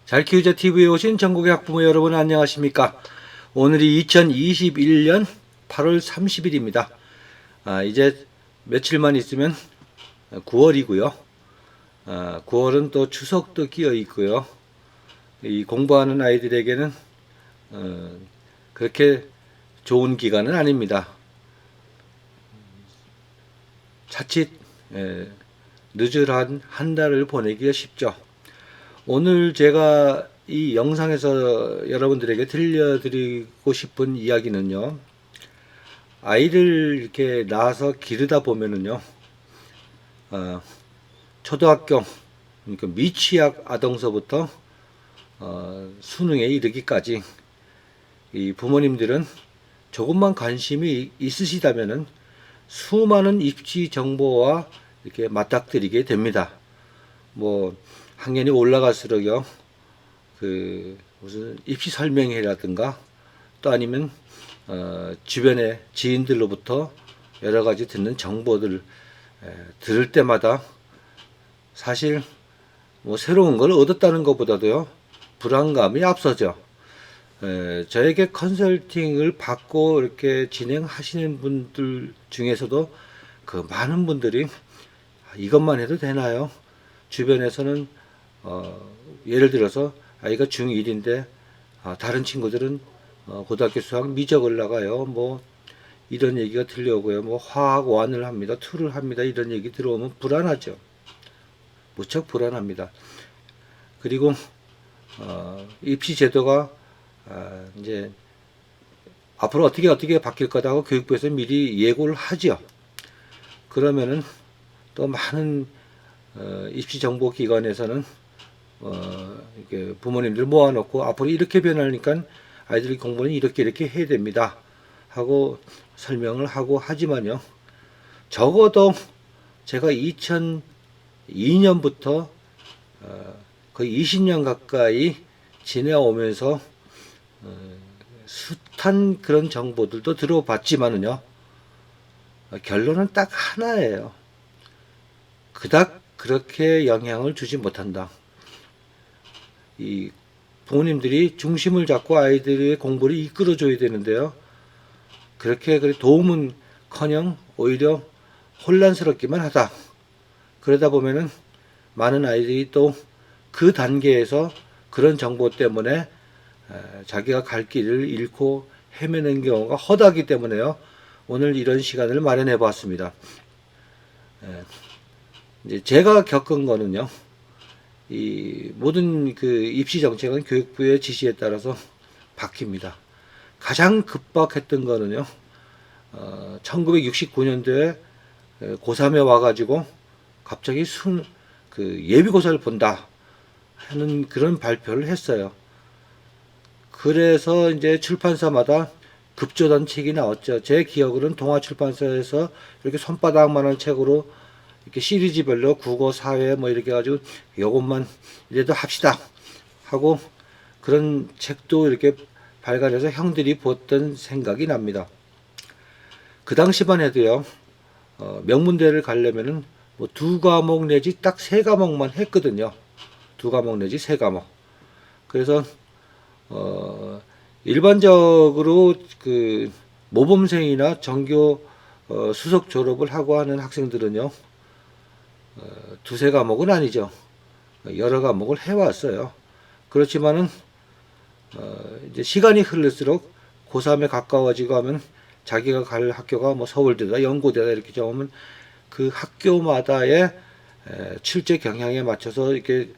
잘 키우자 TV에 오신 전국의 학부모 여러분 안녕하십니까? 오늘이 2021년 8월 30일입니다. 이제 며칠만 있으면 9월이고요. 9월은 또 추석도 끼어 있고요. 이 공부하는 아이들에게는 그렇게 좋은 기간은 아닙니다. 자칫 늦은 한 달을 보내기가 쉽죠. 오늘 제가 이 영상에서 여러분들에게 들려드리고 싶은 이야기는요, 아이를 이렇게 낳아서 기르다 보면은요, 초등학교, 그러니까 미취학 아동서부터 수능에 이르기까지 이 부모님들은 조금만 관심이 있으시다면은 수많은 입시 정보와 이렇게 맞닥뜨리게 됩니다. 뭐 학년이 올라갈수록요, 무슨 입시 설명회라든가 또 아니면 주변의 지인들로부터 여러 가지 듣는 정보들 들을 때마다 사실 뭐 새로운 걸 얻었다는 것보다도요, 불안감이 앞서죠. 저에게 컨설팅을 받고 이렇게 진행하시는 분들 중에서도 그 많은 분들이 이것만 해도 되나요? 주변에서는 예를 들어서 아이가 중1인데 다른 친구들은 고등학교 수학 미적을 나가요. 뭐 이런 얘기가 들려오고요. 뭐 화학 1을 합니다. 2를 합니다. 이런 얘기 들어오면 불안하죠. 무척 불안합니다. 그리고 입시 제도가 이제 앞으로 어떻게 바뀔 거다고 교육부에서 미리 예고를 하죠. 그러면은 또 많은 입시 정보 기관에서는 이렇게 부모님들 모아놓고 앞으로 이렇게 변하니까 아이들이 공부는 이렇게 해야 됩니다 하고 설명을 하고 하지만요, 적어도 제가 2002년부터 거의 20년 가까이 지내오면서 숱한 그런 정보들도 들어봤지만은요, 결론은 딱 하나예요. 그닥 그렇게 영향을 주지 못한다. 이 부모님들이 중심을 잡고 아이들의 공부를 이끌어줘야 되는데요, 그렇게 도움은커녕 오히려 혼란스럽기만 하다. 그러다 보면은 많은 아이들이 또 그 단계에서 그런 정보 때문에 자기가 갈 길을 잃고 헤매는 경우가 허다하기 때문에요, 오늘 이런 시간을 마련해 봤습니다. 이제 제가 겪은 거는요, 이 모든 그 입시 정책은 교육부의 지시에 따라서 바뀝니다. 가장 급박했던 거는요, 1969년도에 고3에 와가지고 갑자기 예비고사를 본다 하는 그런 발표를 했어요. 그래서 이제 출판사마다 급조된 책이 나왔죠. 제 기억으로는 동아출판사에서 이렇게 손바닥만한 책으로 이렇게 시리즈별로 국어, 사회 뭐 이렇게 해가지고 요것만 이래도 합시다 하고 그런 책도 이렇게 발간해서 형들이 보았던 생각이 납니다. 그 당시만 해도요, 명문대를 가려면은 뭐 2과목 내지 딱 3과목만 했거든요. 2과목 내지 3과목. 그래서 일반적으로 그 모범생이나 전교 수석 졸업을 하고 하는 학생들은요, 2-3과목은 아니죠. 여러 과목을 해왔어요. 그렇지만은 이제 시간이 흐를수록 고3에 가까워지고 하면 자기가 갈 학교가 뭐 서울대다, 연고대다 이렇게 정하면 그 학교마다의 출제 경향에 맞춰서 이렇게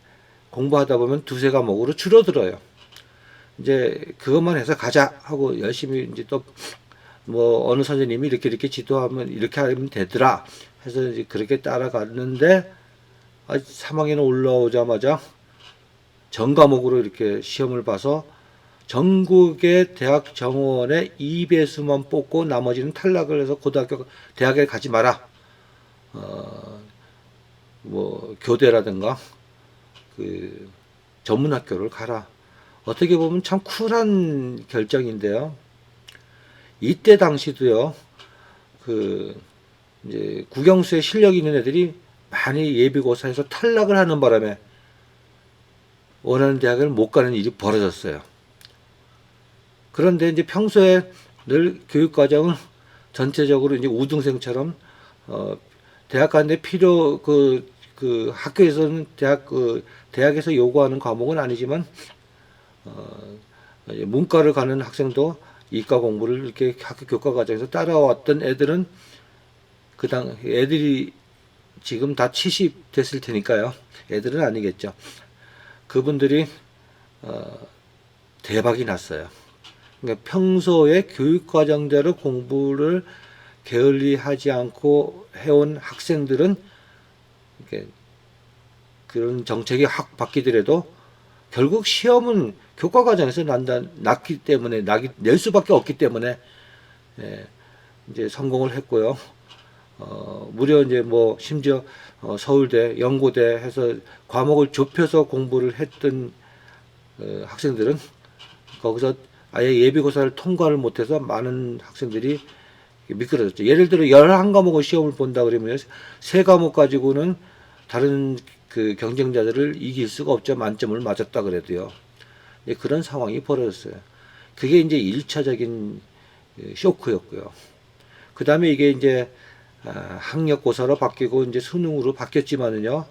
공부하다 보면 2-3과목으로 줄어들어요. 이제 그것만 해서 가자 하고 열심히 이제 또 뭐 어느 선생님이 이렇게 지도하면 이렇게 하면 되더라 해서 이제 그렇게 따라갔는데 3학년 올라오자마자 전 과목으로 이렇게 시험을 봐서 전국의 대학 정원의 2배수만 뽑고 나머지는 탈락을 해서 대학에 가지 마라. 뭐 교대라든가 그 전문학교를 가라. 어떻게 보면 참 쿨한 결정인데요. 이때 당시도요, 이제 국영수에 실력 있는 애들이 많이 예비고사에서 탈락을 하는 바람에 원하는 대학을 못 가는 일이 벌어졌어요. 그런데 이제 평소에 늘 교육과정을 전체적으로 이제 우등생처럼 대학 가는데 그 학교에서는 대학에서 요구하는 과목은 아니지만 문과를 가는 학생도 이과 공부를 이렇게 학교 교과 과정에서 따라왔던 애들은 애들이 지금 다 70 됐을 테니까요. 애들은 아니겠죠. 그분들이 대박이 났어요. 그러니까 평소에 교육과정대로 공부를 게을리하지 않고 해온 학생들은 이렇게 그런 정책이 확 바뀌더라도 결국 시험은 교과과정에서 났기 때문에 낼 수밖에 없기 때문에 이제 성공을 했고요. 무려 이제 뭐 심지어 서울대, 연고대 해서 과목을 좁혀서 공부를 했던 학생들은 거기서 아예 예비고사를 통과를 못해서 많은 학생들이 미끄러졌죠. 예를 들어 11과목을 시험을 본다 그러면 3과목 가지고는 다른 그 경쟁자들을 이길 수가 없죠. 만점을 맞았다 그래도요. 그런 상황이 벌어졌어요. 그게 이제 1차적인 쇼크였고요. 그 다음에 이게 이제 학력고사로 바뀌고 이제 수능으로 바뀌었지만은요.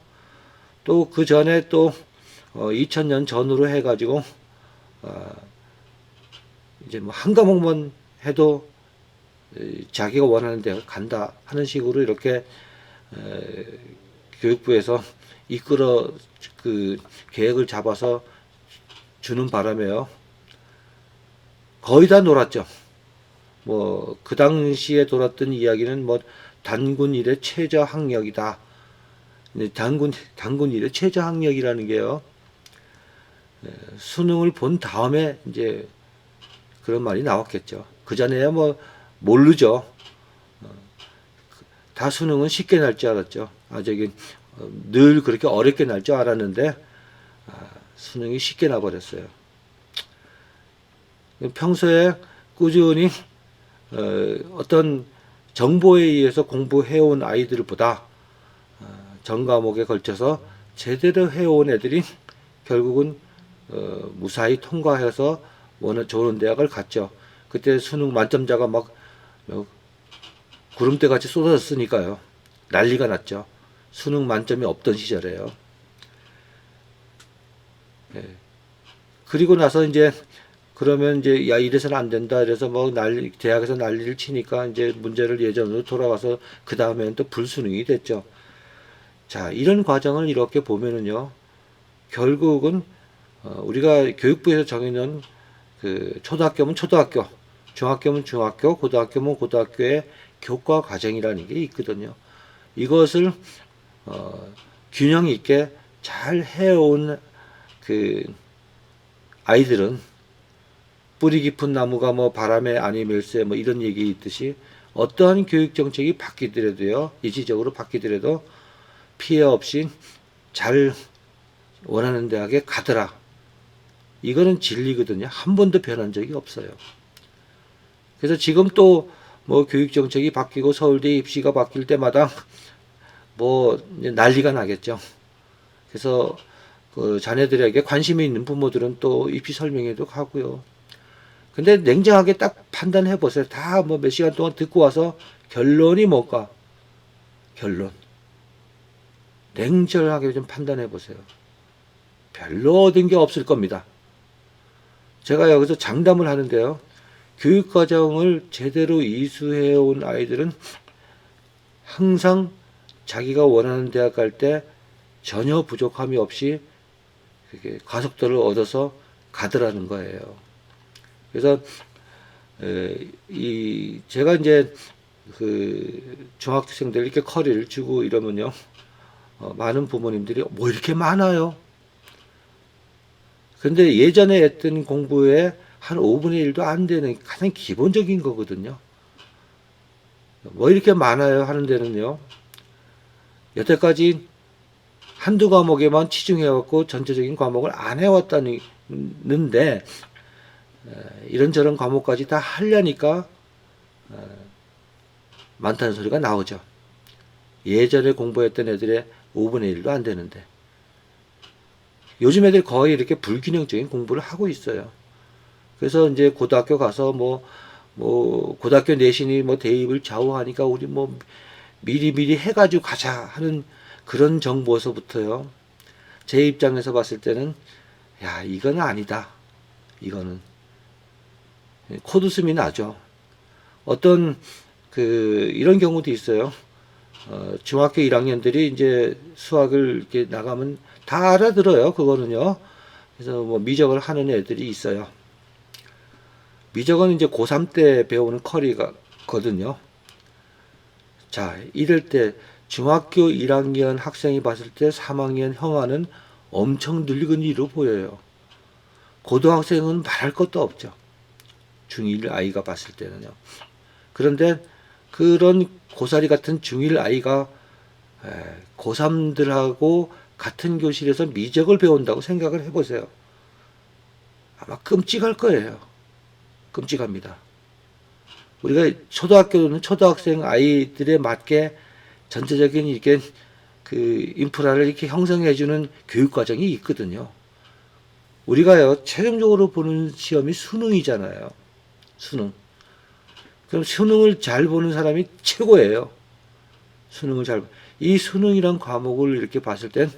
또 그 전에 또 2000년 전후로 해가지고 이제 뭐 한 과목만 해도 자기가 원하는 대학을 간다 하는 식으로 이렇게 교육부에서 이끌어 그 계획을 잡아서 주는 바람에요. 거의 다 놀았죠. 뭐 그 당시에 돌았던 이야기는 뭐 단군 일의 최저 학력이다. 단군 일의 최저 학력이라는 게요. 수능을 본 다음에 이제 그런 말이 나왔겠죠. 그 전에야 뭐 모르죠. 다 수능은 쉽게 날 줄 알았죠. 늘 그렇게 어렵게 날 줄 알았는데 수능이 쉽게 나버렸어요. 평소에 꾸준히 어떤 정보에 의해서 공부해온 아이들보다 전 과목에 걸쳐서 제대로 해온 애들이 결국은 무사히 통과해서 좋은 대학을 갔죠. 그때 수능 만점자가 막 구름대 같이 쏟아졌으니까요. 난리가 났죠. 수능 만점이 없던 시절에요. 그리고 나서 이제 그러면 이제 야 이래서는 안 된다. 이래서 뭐 대학에서 난리를 치니까 이제 문제를 예전으로 돌아가서 그 다음에는 또 불수능이 됐죠. 자, 이런 과정을 이렇게 보면은요. 결국은 우리가 교육부에서 정해놓은 그 초등학교면 초등학교, 중학교면 중학교, 고등학교면 고등학교의 교과 과정이라는 게 있거든요. 이것을 균형 있게 잘 해온 그 아이들은 뿌리 깊은 나무가 뭐 바람에 아니 멸세 뭐 이런 얘기 있듯이 어떠한 교육 정책이 바뀌더라도요, 일시적으로 바뀌더라도 피해 없이 잘 원하는 대학에 가더라. 이거는 진리거든요. 한 번도 변한 적이 없어요. 그래서 지금 또 뭐 교육 정책이 바뀌고 서울대 입시가 바뀔 때마다 뭐 난리가 나겠죠. 그래서 그 자녀들에게 관심이 있는 부모들은 또 입시 설명회도 가고요. 근데 냉정하게 딱 판단해 보세요. 다 뭐 몇 시간 동안 듣고 와서 결론이 뭘까? 결론. 냉철하게 좀 판단해 보세요. 별로 얻은 게 없을 겁니다. 제가 여기서 장담을 하는데요. 교육과정을 제대로 이수해 온 아이들은 항상 자기가 원하는 대학 갈 때 전혀 부족함이 없이 가속도를 얻어서 가더라는 거예요. 그래서 제가 이제 그 중학생들 이렇게 커리를 주고 이러면요, 많은 부모님들이 뭐 이렇게 많아요. 근데 예전에 했던 공부에 한 5분의 1도 안 되는 가장 기본적인 거거든요. 뭐 이렇게 많아요 하는 데는요, 여태까지 한두 과목에만 치중해왔고 전체적인 과목을 안 해왔다는데 이런저런 과목까지 다 하려니까 많다는 소리가 나오죠. 예전에 공부했던 애들의 5분의 1도 안 되는데. 요즘 애들 거의 이렇게 불균형적인 공부를 하고 있어요. 그래서 이제 고등학교 가서 고등학교 내신이 대입을 좌우하니까 우리 미리미리 해가지고 가자 하는 그런 정보에서부터요. 제 입장에서 봤을 때는, 야, 이건 아니다. 이거는. 코웃음이 나죠. 이런 경우도 있어요. 중학교 1학년들이 이제 수학을 이렇게 나가면 다 알아들어요. 그거는요. 그래서 미적을 하는 애들이 있어요. 미적은 이제 고3 때 배우는 커리거든요. 자, 이럴 때 중학교 1학년 학생이 봤을 때 3학년 형아는 엄청 늙은 이로 보여요. 고등학생은 말할 것도 없죠. 중1 아이가 봤을 때는요. 그런데 그런 고사리 같은 중1 아이가 고3들하고 같은 교실에서 미적을 배운다고 생각을 해보세요. 아마 끔찍할 거예요. 끔찍합니다. 우리가 초등학교는 초등학생 아이들에 맞게 전체적인 이렇게 인프라를 이렇게 형성해주는 교육 과정이 있거든요. 우리가요, 최종적으로 보는 시험이 수능이잖아요. 수능. 그럼 수능을 잘 보는 사람이 최고예요. 이 수능이란 과목을 이렇게 봤을 땐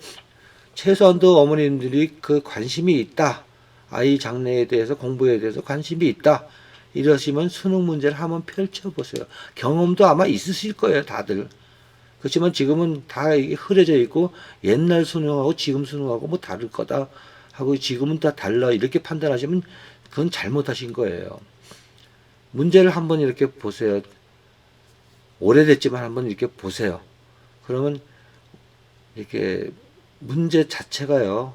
최소한도 어머님들이 그 관심이 있다. 아이 장래에 대해서 공부에 대해서 관심이 있다. 이러시면 수능 문제를 한번 펼쳐보세요. 경험도 아마 있으실 거예요, 다들. 그렇지만 지금은 다 흐려져 있고 옛날 수능하고 지금 수능하고 다를 거다 하고 지금은 다 달라 이렇게 판단하시면 그건 잘못하신 거예요. 문제를 한번 이렇게 보세요. 오래됐지만 한번 이렇게 보세요. 그러면 이렇게 문제 자체가요.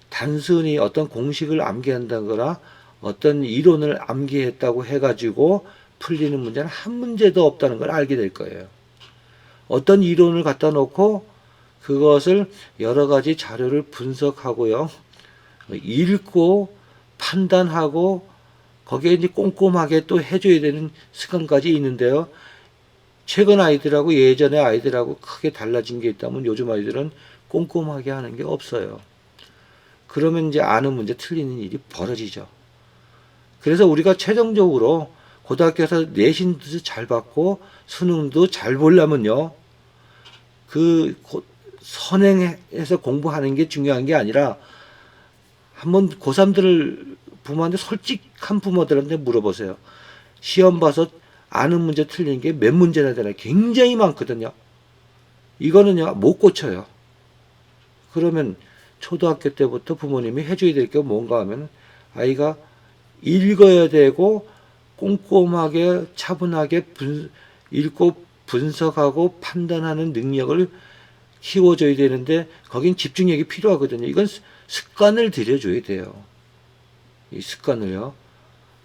단순히 어떤 공식을 암기한다거나 어떤 이론을 암기했다고 해가지고 풀리는 문제는 한 문제도 없다는 걸 알게 될 거예요. 어떤 이론을 갖다 놓고 그것을 여러 가지 자료를 분석하고요. 읽고 판단하고 거기에 이제 꼼꼼하게 또 해줘야 되는 습관까지 있는데요. 최근 아이들하고 예전의 아이들하고 크게 달라진 게 있다면 요즘 아이들은 꼼꼼하게 하는 게 없어요. 그러면 이제 아는 문제 틀리는 일이 벌어지죠. 그래서 우리가 최종적으로 고등학교에서 내신도 잘 받고 수능도 잘 보려면요. 선행해서 공부하는 게 중요한 게 아니라 한번 고3들을 부모한테 솔직한 부모들한테 물어보세요. 시험 봐서 아는 문제 틀린 게 몇 문제나 되나 굉장히 많거든요. 이거는요 못 고쳐요. 그러면 초등학교 때부터 부모님이 해줘야 될 게 뭔가 하면 아이가 읽어야 되고 꼼꼼하게 차분하게 읽고 분석하고 판단하는 능력을 키워줘야 되는데 거긴 집중력이 필요하거든요. 이건 습관을 들여줘야 돼요. 이 습관을요.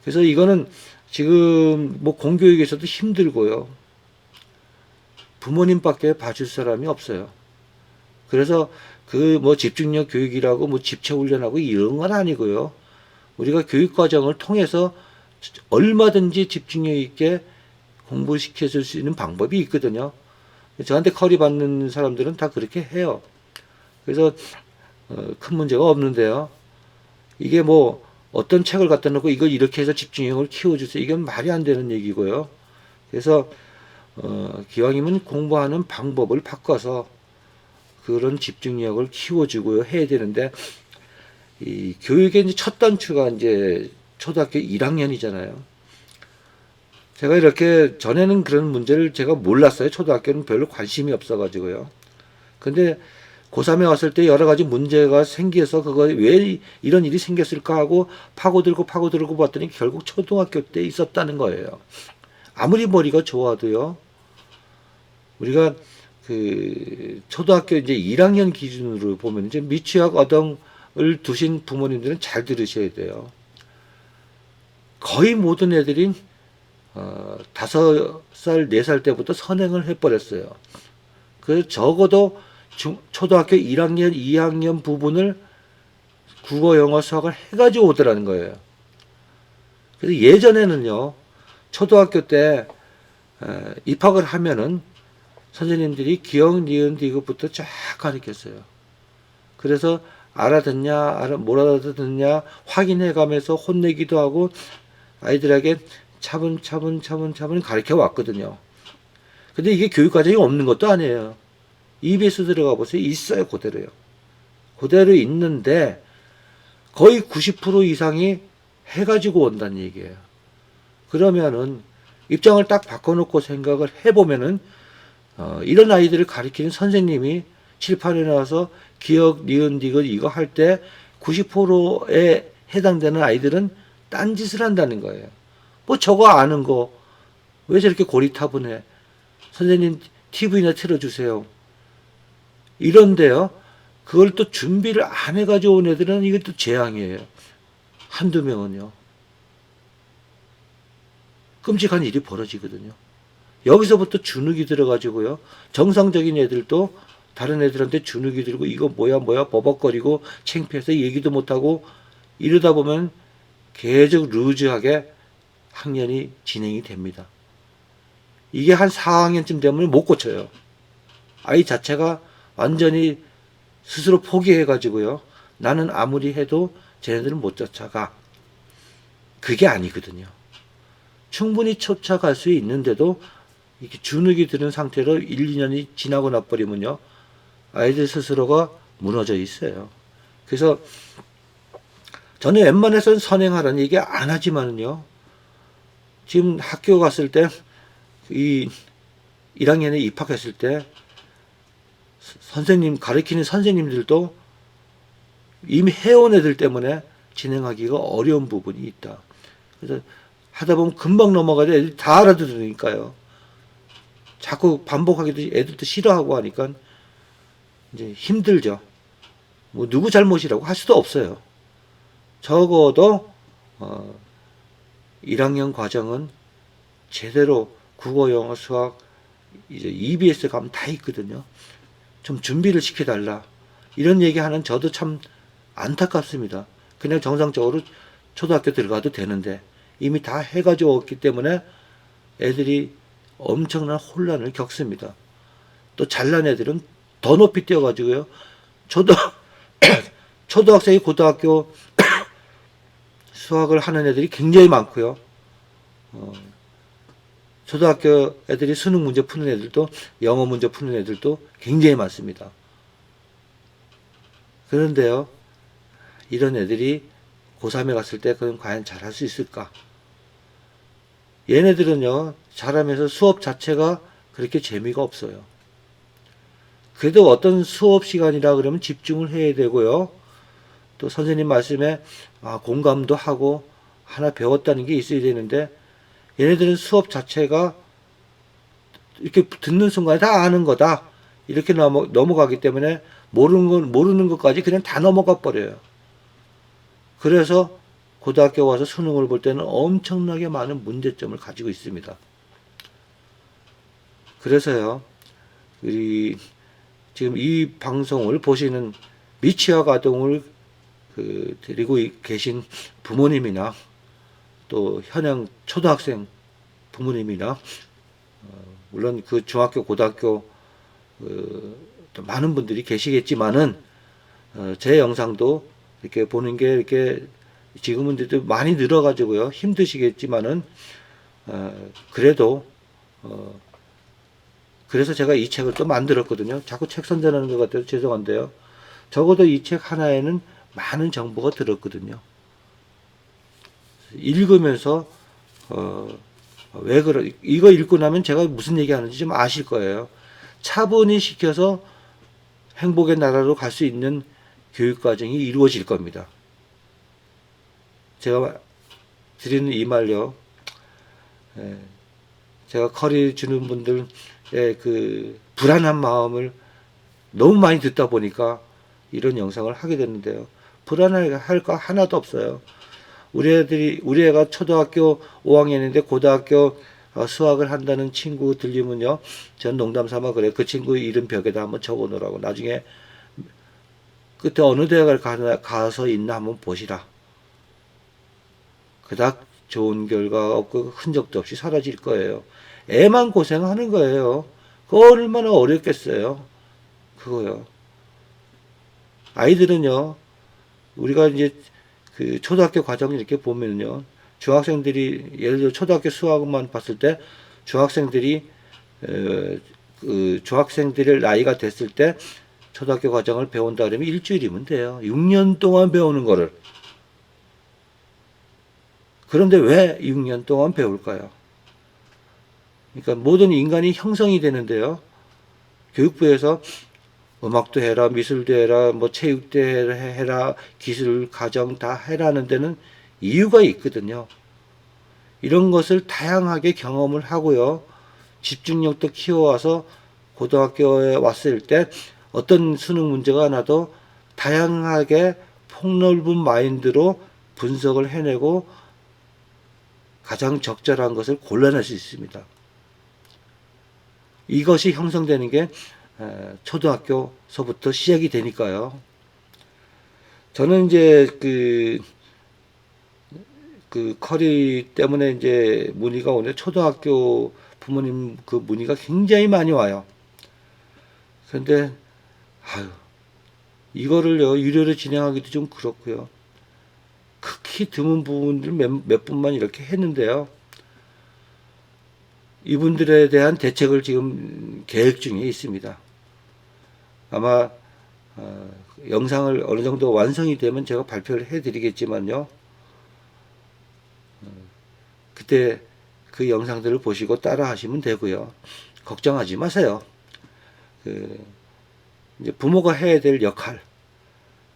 그래서 이거는 지금 공교육에서도 힘들고요. 부모님밖에 봐줄 사람이 없어요. 그래서 집중력 교육이라고 집체 훈련하고 이런 건 아니고요. 우리가 교육 과정을 통해서 얼마든지 집중력 있게 공부시켜줄 수 있는 방법이 있거든요. 저한테 커리 받는 사람들은 다 그렇게 해요. 그래서 큰 문제가 없는데요. 이게 어떤 책을 갖다 놓고 이걸 이렇게 해서 집중력을 키워주세요. 이건 말이 안 되는 얘기고요. 그래서 기왕이면 공부하는 방법을 바꿔서 그런 집중력을 키워주고요 해야 되는데 이 교육의 이제 첫 단추가 이제 초등학교 1학년이잖아요. 제가 이렇게 전에는 그런 문제를 제가 몰랐어요. 초등학교는 별로 관심이 없어가지고요. 근데 고3에 왔을 때 여러 가지 문제가 생겨서 그거 왜 이런 일이 생겼을까 하고 파고들고 봤더니 결국 초등학교 때 있었다는 거예요. 아무리 머리가 좋아도요. 우리가 초등학교 이제 1학년 기준으로 보면 이제 미취학 어덩을 두신 부모님들은 잘 들으셔야 돼요. 거의 모든 애들이 5살, 4살 때부터 선행을 해버렸어요. 그래서 적어도 초등학교 1학년, 2학년 부분을 국어, 영어, 수학을 해가지고 오더라는 거예요. 그래서 예전에는요, 초등학교 때 입학을 하면은 선생님들이 기억, 니은, 디귿부터 쫙 가르쳤어요. 그래서 못 알아듣냐 확인해 가면서 혼내기도 하고 아이들에게 차분차분 가르쳐 왔거든요. 근데 이게 교육 과정이 없는 것도 아니에요. EBS 들어가 보세요. 있어요. 그대로요. 그대로 있는데 거의 90% 이상이 해가지고 온다는 얘기예요. 그러면은 입장을 딱 바꿔놓고 생각을 해보면은 이런 아이들을 가르치는 선생님이 칠판에 나와서 기억, 니은, 디귿 이거 할 때 90%에 해당되는 아이들은 딴짓을 한다는 거예요. 뭐 저거 아는 거 왜 저렇게 고리타분해? 선생님 TV나 틀어주세요. 이런데요. 그걸 또 준비를 안 해가지고 온 애들은 이게 또 재앙이에요. 한두 명은요. 끔찍한 일이 벌어지거든요. 여기서부터 주눅이 들어가지고요. 정상적인 애들도 다른 애들한테 주눅이 들고 이거 뭐야 버벅거리고 창피해서 얘기도 못하고 이러다 보면 계속 루즈하게 학년이 진행이 됩니다. 이게 한 4학년쯤 되면 못 고쳐요. 아이 자체가 완전히 스스로 포기해가지고요. 나는 아무리 해도 쟤네들은 못 쫓아가. 그게 아니거든요. 충분히 쫓아갈 수 있는데도 이렇게 주눅이 드는 상태로 1, 2년이 지나고 나버리면요. 아이들 스스로가 무너져 있어요. 그래서 저는 웬만해서는 선행하라는 얘기 안 하지만은요. 지금 학교 갔을 때 이 1학년에 입학했을 때 선생님 가르치는 선생님들도 이미 해온 애들 때문에 진행하기가 어려운 부분이 있다. 그래서 하다 보면 금방 넘어가도 애들이 다 알아들으니까요. 자꾸 반복하기도 애들도 싫어하고 하니까 이제 힘들죠. 뭐 누구 잘못이라고 할 수도 없어요. 적어도 1학년 과정은 제대로 국어, 영어, 수학 이제 EBS 가면 다 있거든요. 좀 준비를 시켜달라. 이런 얘기하는 저도 참 안타깝습니다. 그냥 정상적으로 초등학교 들어가도 되는데 이미 다 해가지고 왔기 때문에 애들이 엄청난 혼란을 겪습니다. 또 잘난 애들은 더 높이 뛰어가지고요. 초등학생이 고등학교 수학을 하는 애들이 굉장히 많고요. 초등학교 애들이 수능 문제 푸는 애들도 영어 문제 푸는 애들도 굉장히 많습니다. 그런데요. 이런 애들이 고3에 갔을 때 그럼 과연 잘할 수 있을까? 얘네들은요. 잘하면서 수업 자체가 그렇게 재미가 없어요. 그래도 어떤 수업 시간이라 그러면 집중을 해야 되고요. 또 선생님 말씀에 공감도 하고 하나 배웠다는 게 있어야 되는데 얘네들은 수업 자체가 이렇게 듣는 순간에 다 아는 거다. 이렇게 넘어가기 때문에 모르는 것까지 그냥 다 넘어가 버려요. 그래서 고등학교 와서 수능을 볼 때는 엄청나게 많은 문제점을 가지고 있습니다. 그래서요, 지금 이 방송을 보시는 미취학 아동을 데리고 계신 부모님이나 또 현행 초등학생 부모님이나 물론 그 중학교, 고등학교 또 많은 분들이 계시겠지만은 제 영상도 이렇게 보는 게 이렇게 지금은 많이 늘어가지고요 힘드시겠지만은 그래도 그래서 제가 이 책을 또 만들었거든요. 자꾸 책 선전하는 것 같아서 죄송한데요. 적어도 이 책 하나에는 많은 정보가 들었거든요. 읽으면서 이거 읽고 나면 제가 무슨 얘기하는지 좀 아실 거예요. 차분히 시켜서 행복의 나라로 갈 수 있는 교육 과정이 이루어질 겁니다. 제가 드리는 이 말요. 제가 커리 주는 분들의 그 불안한 마음을 너무 많이 듣다 보니까 이런 영상을 하게 됐는데요. 불안할 거 하나도 없어요. 우리 애가 초등학교 5학년인데 고등학교 수학을 한다는 친구 들리면요. 전 농담 삼아 그래. 그 친구 이름 벽에다 한번 적어 놓으라고. 나중에 끝에 어느 대학을 가서 있나 한번 보시라. 그닥 좋은 결과가 없고 흔적도 없이 사라질 거예요. 애만 고생하는 거예요. 그거 얼마나 어렵겠어요. 그거요. 아이들은요. 우리가 이제 그 초등학교 과정을 이렇게 보면요. 중학생들이 예를 들어 초등학교 수학만 봤을 때 중학생들이 그 중학생들의 나이가 됐을 때 초등학교 과정을 배운다 그러면 일주일이면 돼요. 6년 동안 배우는 거를. 그런데 왜 6년 동안 배울까요? 그러니까 모든 인간이 형성이 되는데요. 교육부에서 음악도 해라, 미술도 해라, 뭐 체육도 해라, 기술, 가정 다 해라는 데는 이유가 있거든요. 이런 것을 다양하게 경험을 하고요. 집중력도 키워와서 고등학교에 왔을 때 어떤 수능 문제가 나도 다양하게 폭넓은 마인드로 분석을 해내고 가장 적절한 것을 골라낼 수 있습니다. 이것이 형성되는 게 초등학교서부터 시작이 되니까요. 저는 이제 그 커리 때문에 이제 문의가 오늘 초등학교 부모님 그 문의가 굉장히 많이 와요. 그런데 아유, 이거를요 유료로 진행하기도 좀 그렇고요. 극히 드문 부분들 몇 분만 이렇게 했는데요. 이분들에 대한 대책을 지금 계획 중에 있습니다. 아마 영상을 어느 정도 완성이 되면 제가 발표를 해드리겠지만요. 그때 그 영상들을 보시고 따라 하시면 되고요. 걱정하지 마세요. 이제 부모가 해야 될 역할.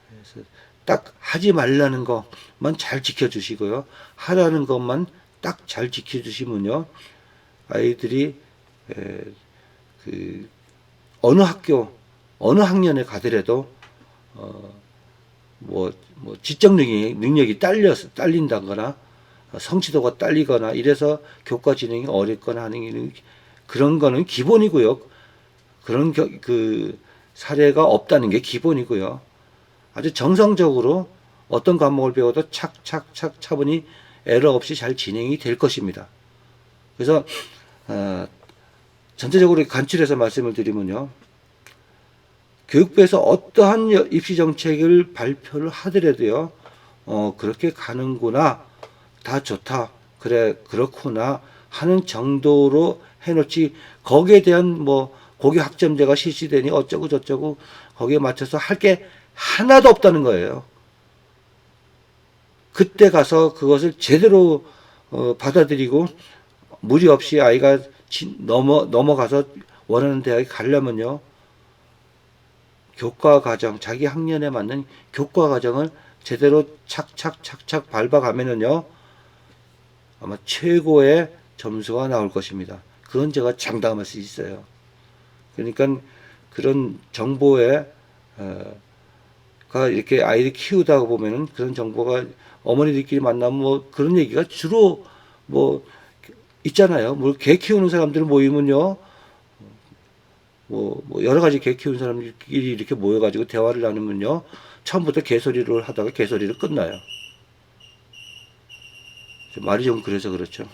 그래서 딱 하지 말라는 것만 잘 지켜주시고요. 하라는 것만 딱 잘 지켜주시면요. 아이들이 그 어느 학교, 어느 학년에 가더라도 뭐 지적 능력이 딸린다거나 성취도가 딸리거나 이래서 교과 진행이 어렵거나 하는 그런 거는 기본이고요. 그런 그 사례가 없다는 게 기본이고요. 아주 정상적으로 어떤 과목을 배워도 착착착 차분히 에러 없이 잘 진행이 될 것입니다. 그래서 전체적으로 간추려서 말씀을 드리면요. 교육부에서 어떠한 입시 정책을 발표를 하더라도요. 그렇게 가는구나. 다 좋다. 그래 그렇구나 하는 정도로 해놓지 거기에 대한 뭐 고교 학점제가 실시되니 어쩌고 저쩌고 거기에 맞춰서 할 게 하나도 없다는 거예요. 그때 가서 그것을 제대로 받아들이고 무리 없이 아이가 넘어가서 원하는 대학에 가려면요. 교과 과정, 자기 학년에 맞는 교과 과정을 제대로 착착착착 밟아가면은요. 아마 최고의 점수가 나올 것입니다. 그건 제가 장담할 수 있어요. 그러니까 그런 정보에 가 이렇게 아이를 키우다가 보면은 그런 정보가 어머니들끼리 만나면 뭐 그런 얘기가 주로 뭐 있잖아요. 뭐 개 키우는 사람들 모이면요. 뭐 여러 가지 개 키우는 사람들끼리 이렇게 모여가지고 대화를 나누면요. 처음부터 개소리를 하다가 개소리를 끝나요. 말이 좀 그래서 그렇죠.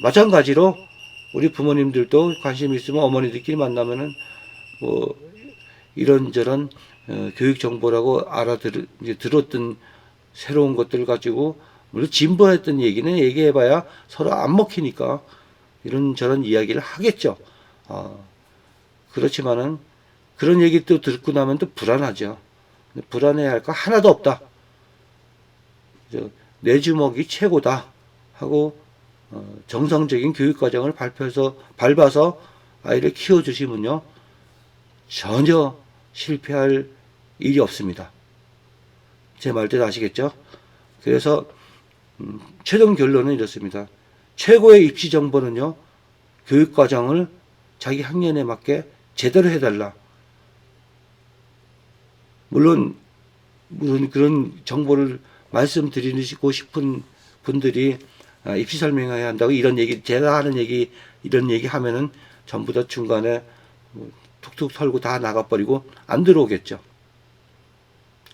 마찬가지로 우리 부모님들도 관심 있으면 어머니들끼리 만나면은 뭐 이런저런 교육 정보라고 들었던 새로운 것들 가지고 물론 진보했던 얘기는 얘기해봐야 서로 안 먹히니까 이런저런 이야기를 하겠죠. 그렇지만은 그런 얘기 또 듣고 나면 또 불안하죠. 불안해야 할 거 하나도 없다. 내 주먹이 최고다 하고 정상적인 교육과정을 밟아서 아이를 키워주시면요. 전혀 실패할 일이 없습니다. 제 말대로 아시겠죠? 그래서 최종 결론은 이렇습니다. 최고의 입시 정보는요. 교육과정을 자기 학년에 맞게 제대로 해달라. 물론 그런 정보를 말씀드리고 싶은 분들이 입시 설명해야 한다고 제가 하는 이런 얘기 하면은 전부 다 중간에 툭툭 털고 다 나가버리고 안 들어오겠죠.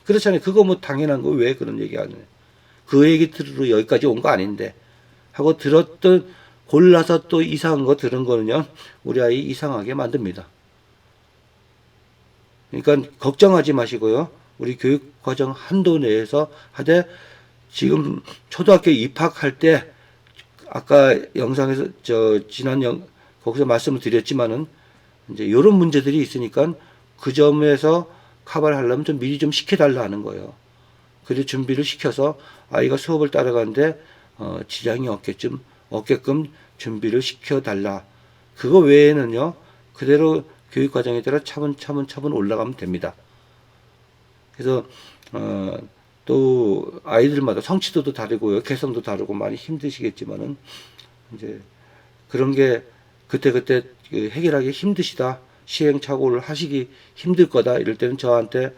그렇잖아요. 그거 뭐 당연한 거 왜 그런 얘기 안 해. 그 얘기 들으러 여기까지 온 거 아닌데 하고 골라서 또 이상한 거 들은 거는요. 우리 아이 이상하게 만듭니다. 그러니까 걱정하지 마시고요. 우리 교육과정 한도 내에서 하되 지금 초등학교 입학할 때 아까 영상에서 거기서 말씀을 드렸지만은 이제 이런 문제들이 있으니까 그 점에서 커버를 하려면 좀 미리 좀 시켜달라 하는 거예요. 그래서 준비를 시켜서 아이가 수업을 따라가는데 지장이 없게끔 준비를 시켜달라. 그거 외에는요, 그대로 교육과정에 따라 차분차분 올라가면 됩니다. 그래서 또 아이들마다 성취도도 다르고요, 개성도 다르고 많이 힘드시겠지만은 이제 그런 게 그때 해결하기 힘드시다, 시행착오를 하시기 힘들 거다 이럴 때는 저한테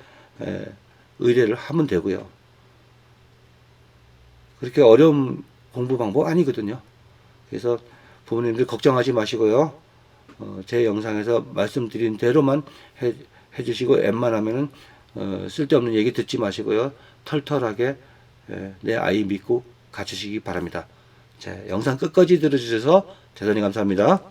의뢰를 하면 되고요. 그렇게 어려운 공부 방법 아니거든요. 그래서 부모님들 걱정하지 마시고요. 제 영상에서 말씀드린 대로만 해주시고 웬만하면은 쓸데없는 얘기 듣지 마시고요. 털털하게 내 아이 믿고 가르치시기 바랍니다. 자, 영상 끝까지 들어주셔서 대단히 감사합니다.